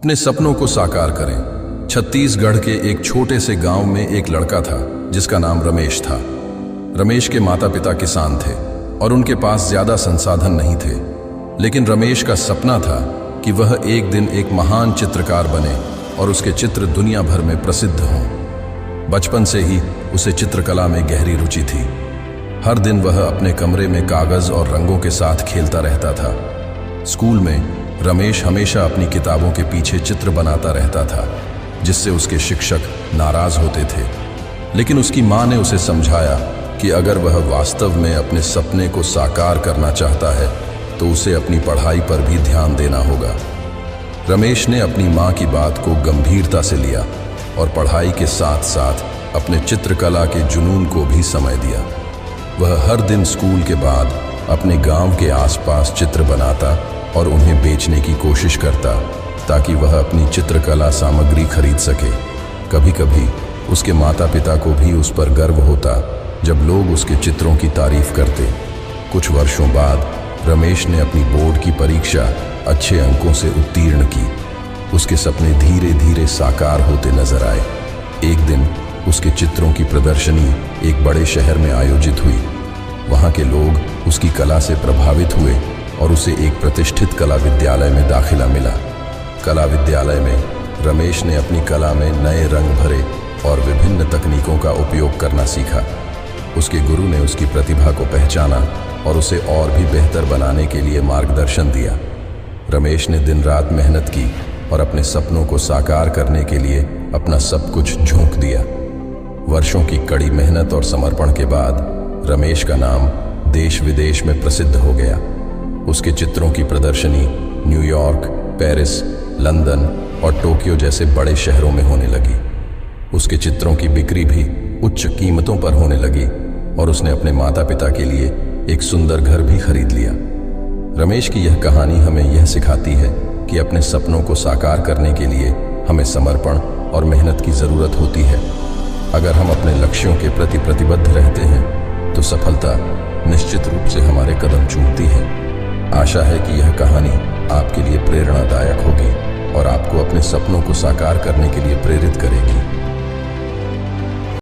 अपने सपनों को साकार करें। छत्तीसगढ़ के एक छोटे से गांव में एक लड़का था जिसका नाम रमेश था। रमेश के माता पिता किसान थे और उनके पास ज्यादा संसाधन नहीं थे, लेकिन रमेश का सपना था कि वह एक दिन एक महान चित्रकार बने और उसके चित्र दुनिया भर में प्रसिद्ध हों। बचपन से ही उसे चित्रकला में गहरी रुचि थी। हर दिन वह अपने कमरे में कागज और रंगों के साथ खेलता रहता था। स्कूल में रमेश हमेशा अपनी किताबों के पीछे चित्र बनाता रहता था, जिससे उसके शिक्षक नाराज होते थे। लेकिन उसकी माँ ने उसे समझाया कि अगर वह वास्तव में अपने सपने को साकार करना चाहता है तो उसे अपनी पढ़ाई पर भी ध्यान देना होगा। रमेश ने अपनी माँ की बात को गंभीरता से लिया और पढ़ाई के साथ साथ अपने चित्रकला के जुनून को भी समय दिया। वह हर दिन स्कूल के बाद अपने गांव के आसपास चित्र बनाता और उन्हें बेचने की कोशिश करता ताकि वह अपनी चित्रकला सामग्री खरीद सके। कभी कभी उसके माता पिता को भी उस पर गर्व होता जब लोग उसके चित्रों की तारीफ करते। कुछ वर्षों बाद रमेश ने अपनी बोर्ड की परीक्षा अच्छे अंकों से उत्तीर्ण की। उसके सपने धीरे धीरे साकार होते नजर आए। एक दिन उसके चित्रों की प्रदर्शनी एक बड़े शहर में आयोजित हुई। वहाँ के लोग उसकी कला से प्रभावित हुए और उसे एक प्रतिष्ठित कला विद्यालय में दाखिला मिला। कला विद्यालय में रमेश ने अपनी कला में नए रंग भरे और विभिन्न तकनीकों का उपयोग करना सीखा। उसके गुरु ने उसकी प्रतिभा को पहचाना और उसे और भी बेहतर बनाने के लिए मार्गदर्शन दिया। रमेश ने दिन रात मेहनत की और अपने सपनों को साकार करने के लिए अपना सब कुछ झोंक दिया। वर्षों की कड़ी मेहनत और समर्पण के बाद रमेश का नाम देश विदेश में प्रसिद्ध हो गया। उसके चित्रों की प्रदर्शनी न्यूयॉर्क, पेरिस, लंदन और टोक्यो जैसे बड़े शहरों में होने लगी। उसके चित्रों की बिक्री भी उच्च कीमतों पर होने लगी और उसने अपने माता पिता के लिए एक सुंदर घर भी खरीद लिया। रमेश की यह कहानी हमें यह सिखाती है कि अपने सपनों को साकार करने के लिए हमें समर्पण और मेहनत की ज़रूरत होती है। अगर हम अपने लक्ष्यों के प्रति प्रतिबद्ध रहते हैं तो सफलता निश्चित रूप से हमारे कदम चूमती है। आशा है कि यह कहानी आपके लिए प्रेरणादायक होगी और आपको अपने सपनों को साकार करने के लिए प्रेरित करेगी।